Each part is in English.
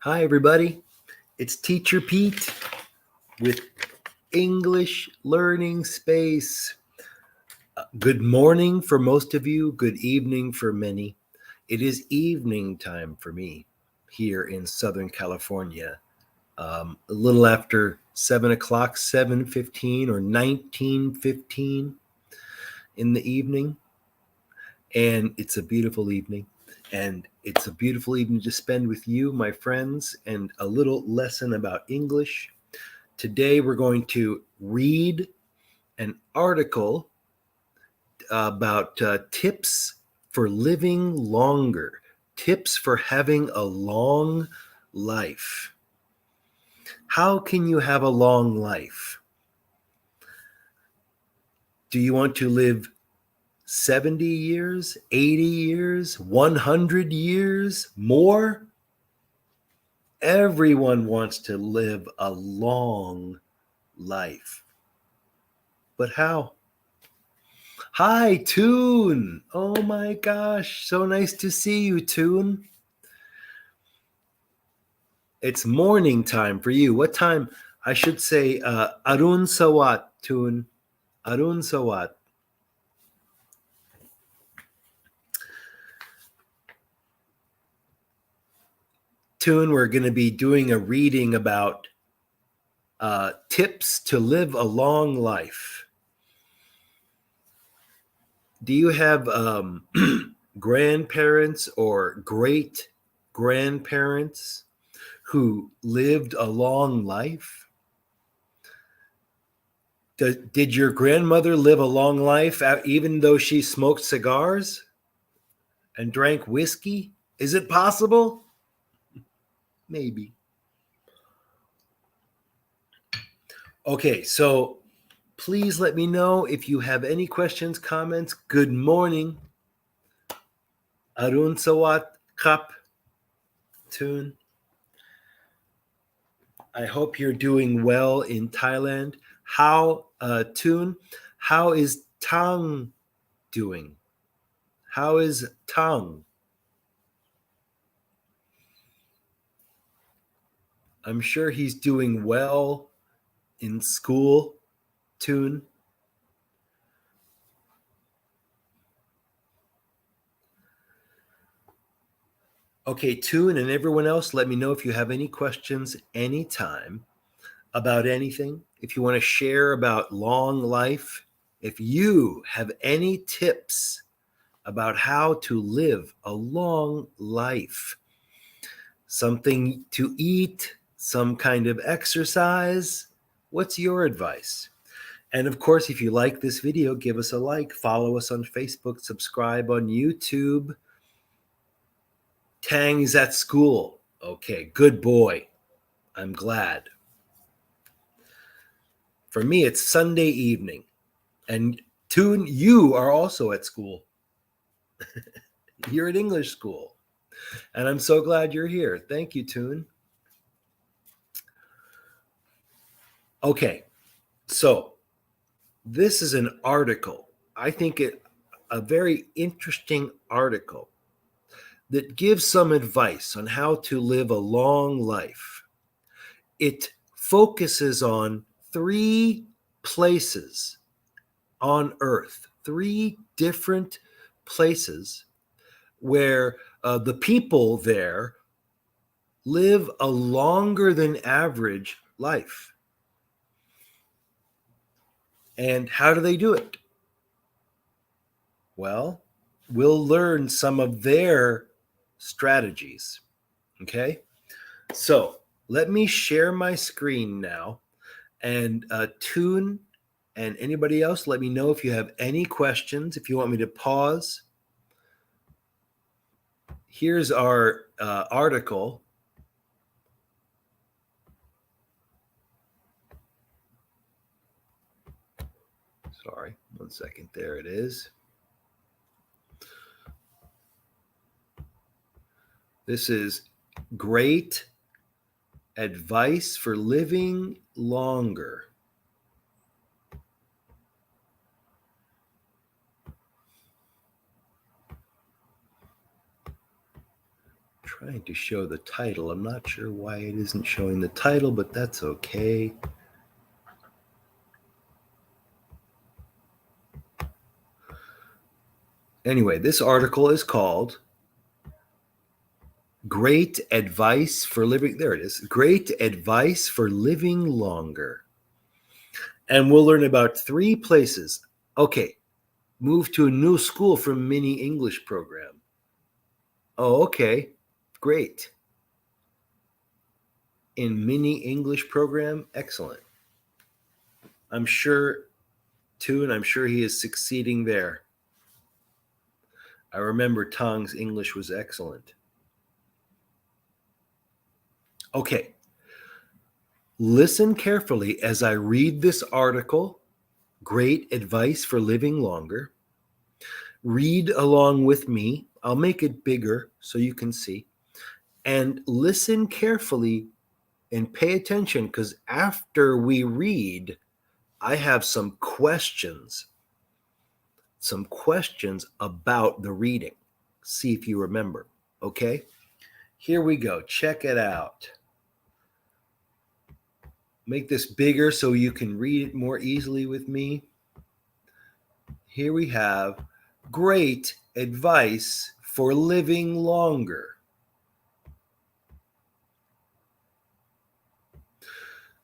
Hi, everybody. It's Teacher Pete with English Learning Space. Good morning for most of you, good evening for many. It is evening time for me here in Southern California. A little after 7 o'clock, 7:15 or 19:15 in the evening. And it's a beautiful evening. And it's a beautiful evening to spend with you, my friends, and a little lesson about English. Today, we're going to read an article about tips for living longer, tips for having a long life. How can you have a long life? Do you want to live 70 years, 80 years, 100 years, more? Everyone wants to live a long life. But how? Hi, Toon. Oh my gosh, so nice to see you, Toon. It's morning time for you. What time? I should say Arun Sawat, Toon. Arun Sawat. Toon, we're going to be doing a reading about tips to live a long life. Do you have grandparents or great grandparents who lived a long life? Did your grandmother live a long life even though she smoked cigars and drank whiskey? Is it possible? Maybe. Okay, so please let me know if you have any questions, comments. Good morning. Arun Sawat Kap Tun. I hope you're doing well in Thailand. How, Tun, how is Tang doing? How is Tang? I'm sure he's doing well in school, Tun. Okay, Tune and everyone else, let me know if you have any questions anytime about anything. If you want to share about long life, if you have any tips about how to live a long life, something to eat, some kind of exercise, what's your advice? And of course, if you like this video, give us a like, follow us on Facebook, subscribe on YouTube. Tang's at school. Okay, good boy. I'm glad. For me, it's Sunday evening. And Toon, you are also at school. You're at English school. And I'm so glad you're here. Thank you, Toon. Okay, so this is an article. I think a very interesting article that gives some advice on how to live a long life. It focuses on 3 places on Earth, 3 different places where the people there live a longer than average life. And how do they do it? Well, we'll learn some of their strategies. Okay? So let me share my screen now and Toon and anybody else, let me know if you have any questions, if you want me to pause. Here's our article. Sorry, 1 second. There it is. This is great advice for living longer. trying to show the title. I'm not sure why it isn't showing the title, but that's okay. Anyway, this article is called Great Advice for Living. There it is. Great Advice for Living Longer. And we'll learn about 3 places. Okay, move to a new school from Mini English program. Oh, okay, great. In Mini English program, excellent. I'm sure too, and I'm sure he is succeeding there. I remember Tong's English was excellent. Okay, listen carefully as I read this article, Great Advice for Living Longer. Read along with me. I'll make it bigger so you can see. And listen carefully and pay attention, because after we read, I have some questions about the reading. See if you remember. Okay? Here we go. Check it out. Make this bigger so you can read it more easily with me. Here we have great advice for living longer.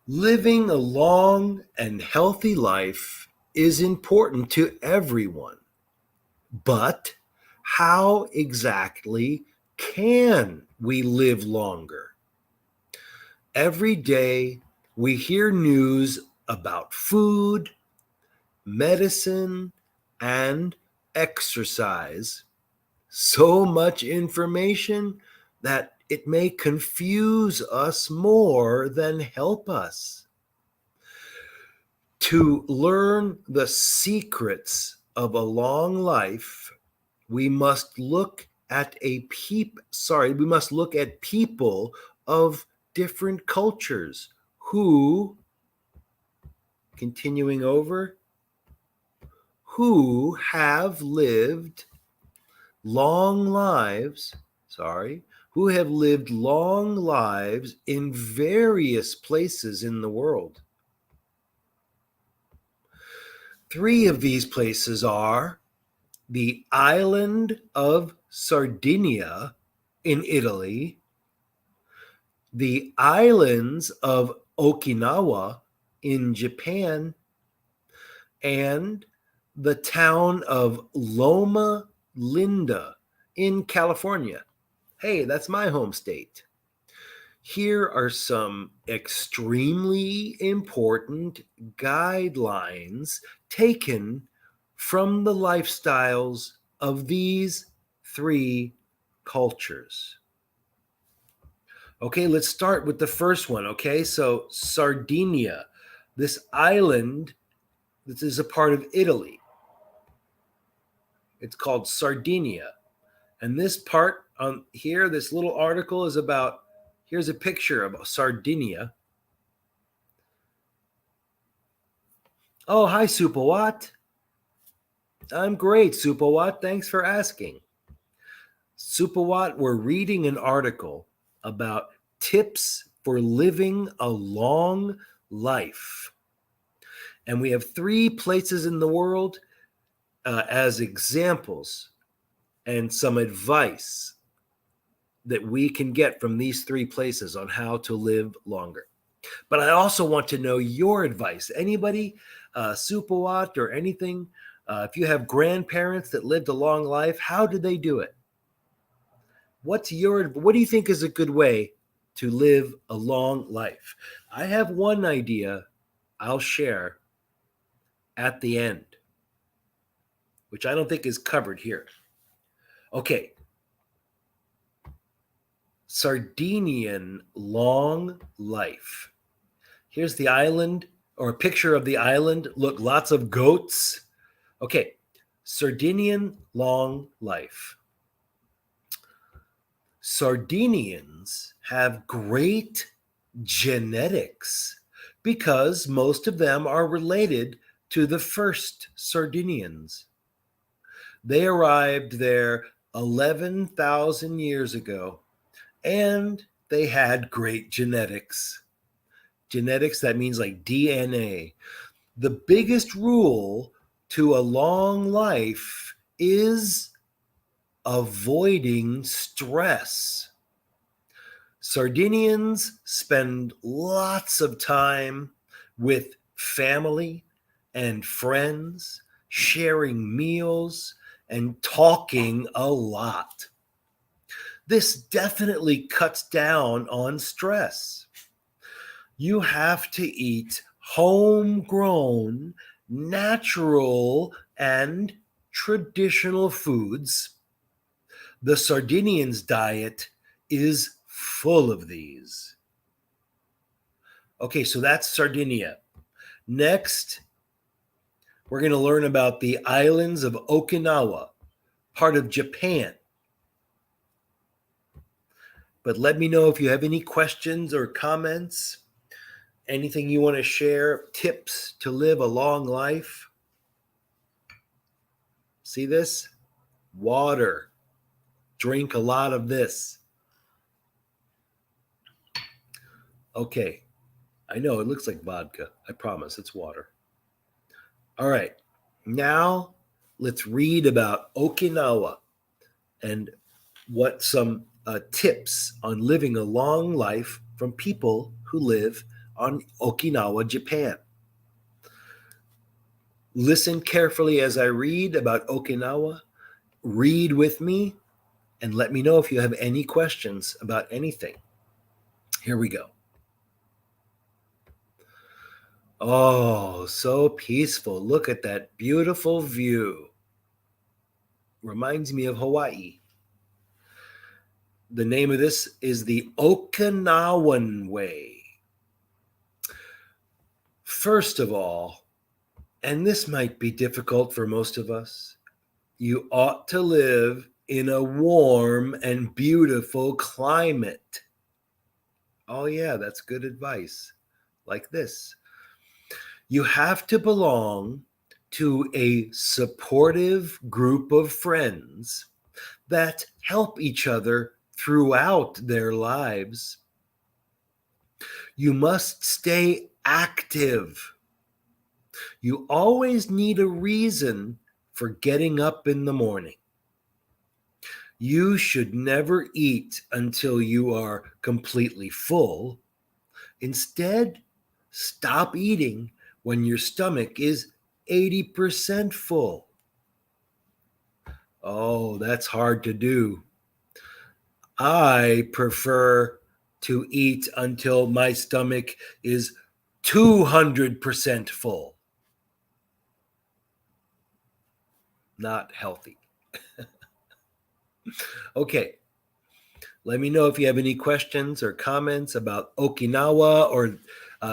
Living a long and healthy life is important to everyone. But how exactly can we live longer? Every day we hear news about food, medicine, and exercise. So much information that it may confuse us more than help us. To learn the secrets of a long life, we must look at people of different cultures who, continuing over, who have lived long lives in various places in the world. 3 of these places are the island of Sardinia in Italy, the islands of Okinawa in Japan, and the town of Loma Linda in California. Hey, that's my home state. Here are some extremely important guidelines taken from the lifestyles of these 3 cultures. Okay, let's start with the first one. Okay, so Sardinia, this island, this is a part of Italy. It's called Sardinia. And this part on here, this little article is about, here's a picture of Sardinia. Oh, hi, Supawat. I'm great, Supawat. Thanks for asking. Supawat, we're reading an article about tips for living a long life. And we have 3 places in the world as examples and some advice that we can get from these 3 places on how to live longer. But I also want to know your advice. Anybody, Supawat or anything, if you have grandparents that lived a long life, how did they do it? What do you think is a good way to live a long life? I have one idea I'll share at the end, which I don't think is covered here. Okay. Sardinian long life. Here's the island, or a picture of the island. Look, lots of goats. Okay, Sardinian long life. Sardinians have great genetics because most of them are related to the first Sardinians. They arrived there 11,000 years ago And they had great genetics. Genetics, that means like DNA. The biggest rule to a long life is avoiding stress. Sardinians spend lots of time with family and friends, sharing meals and talking a lot. This definitely cuts down on stress. You have to eat homegrown, natural, and traditional foods. The Sardinians' diet is full of these. Okay, so that's Sardinia. Next, we're going to learn about the islands of Okinawa, part of Japan. But let me know if you have any questions or comments, anything you want to share, tips to live a long life. See this? Water. Drink a lot of this. Okay, I know it looks like vodka. I promise it's water. All right, now let's read about Okinawa and what some tips on living a long life from people who live on Okinawa, Japan. Listen carefully as I read about Okinawa. Read with me and let me know if you have any questions about anything. Here we go. Oh, so peaceful. Look at that beautiful view. Reminds me of Hawaii. The name of this is the Okinawan Way. First of all, and this might be difficult for most of us, you ought to live in a warm and beautiful climate. Oh, yeah, that's good advice. Like this. You have to belong to a supportive group of friends that help each other throughout their lives. You must stay active. You always need a reason for getting up in the morning. You should never eat until you are completely full. Instead, stop eating when your stomach is 80% full. Oh, that's hard to do. I prefer to eat until my stomach is 200% full. Not healthy. Okay. Let me know if you have any questions or comments about Okinawa or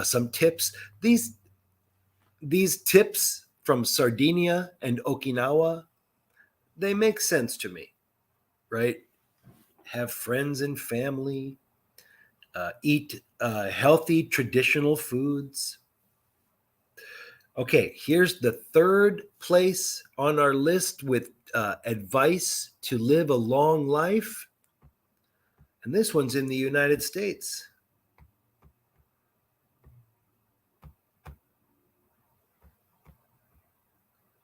some tips. These tips from Sardinia and Okinawa, they make sense to me, right? Have friends and family, eat healthy traditional foods. Okay, here's the third place on our list with advice to live a long life. And this one's in the United States.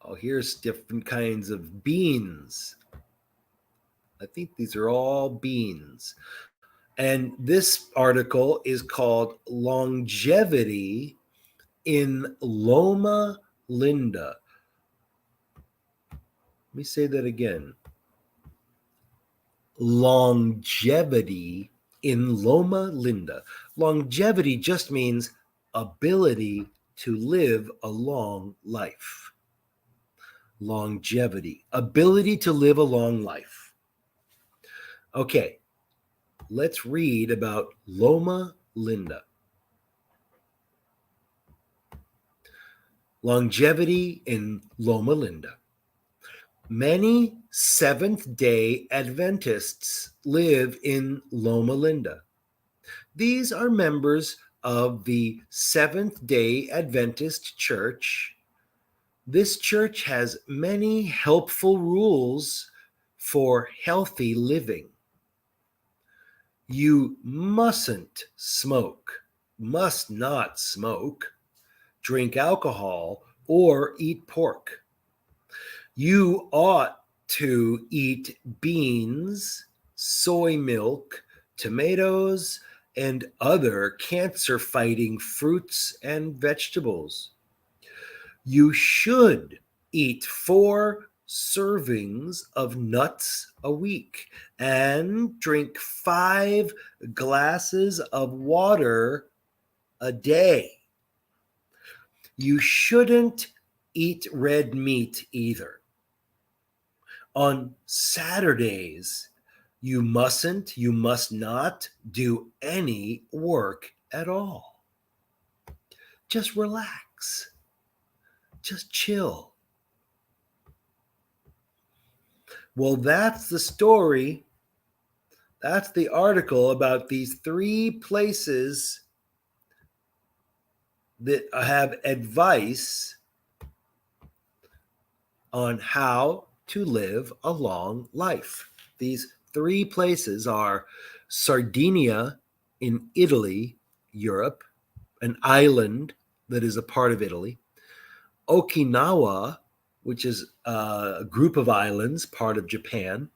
Oh, here's different kinds of beans. I think these are all beans. And this article is called Longevity in Loma Linda. Let me say that again. Longevity in Loma Linda. Longevity just means ability to live a long life. Longevity, ability to live a long life. Okay, let's read about Loma Linda. Longevity in Loma Linda. Many Seventh-day Adventists live in Loma Linda. These are members of the Seventh-day Adventist Church. This church has many helpful rules for healthy living. You mustn't smoke, must not smoke, drink alcohol, or eat pork. You ought to eat beans, soy milk, tomatoes, and other cancer fighting fruits and vegetables. You should eat 4 servings of nuts a week and drink 5 glasses of water a day. You shouldn't eat red meat either. On Saturdays, you must not do any work at all. Just relax. Just chill. Well, that's the story. That's the article about these 3 places that have advice on how to live a long life. These 3 places are Sardinia in Italy, Europe, an island that is a part of Italy, Okinawa, which is a group of islands, part of Japan,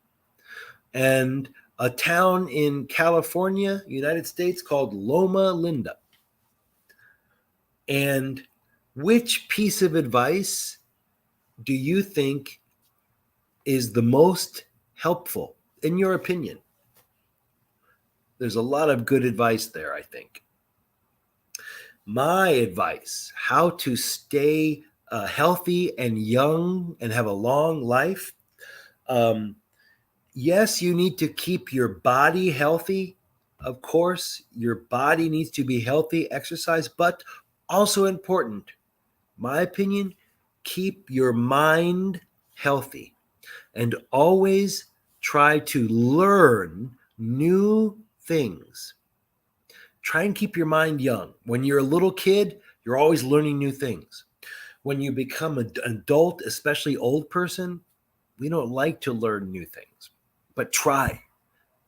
and a town in California, United States called Loma Linda. And which piece of advice do you think is the most helpful, in your opinion? There's a lot of good advice there, I think. My advice, how to stay healthy and young and have a long life. Yes, you need to keep your body healthy. Of course, your body needs to be healthy, exercise, but also important, my opinion, keep your mind healthy and always try to learn new things. Try and keep your mind young. When you're a little kid, you're always learning new things. When you become an adult, especially old person, we don't like to learn new things. But try.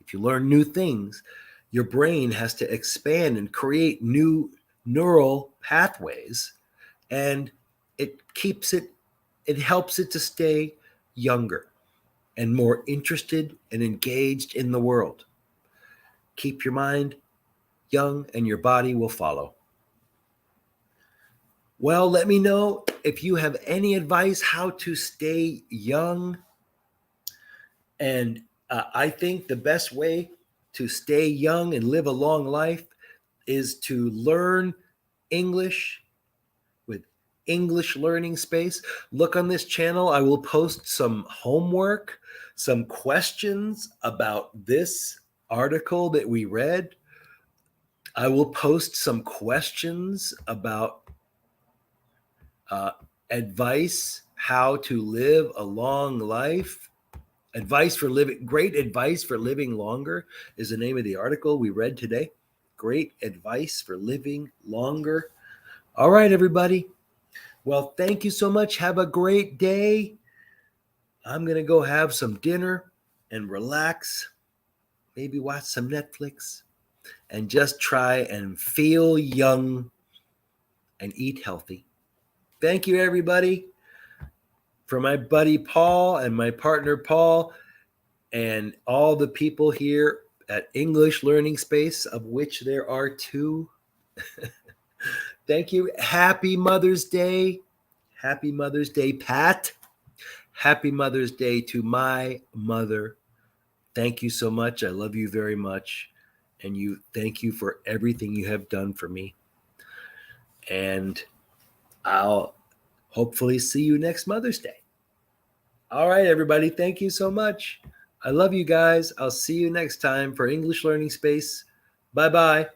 If you learn new things, your brain has to expand and create new neural pathways, and it helps it to stay younger and more interested and engaged in the world. Keep your mind young and your body will follow. Well, let me know if you have any advice how to stay young. And I think the best way to stay young and live a long life is to learn English with English Learning Space. Look on this channel. I will post some homework, some questions about this article that we read. I will post some questions about advice, how to live a long life. Great advice for living longer is the name of the article we read today. Great advice for living longer. All right, everybody. Well, thank you so much. Have a great day. I'm going to go have some dinner and relax, maybe watch some Netflix, and just try and feel young and eat healthy. Thank you, everybody. For my buddy Paul and my partner Paul and all the people here at English Learning Space, of which there are 2. Thank you. Happy Mother's Day. Happy Mother's Day, Pat. Happy Mother's Day to my mother. Thank you so much. I love you very much. And thank you for everything you have done for me. And I'll hopefully see you next Mother's Day. All right, everybody. Thank you so much. I love you guys. I'll see you next time for English Learning Space. Bye-bye.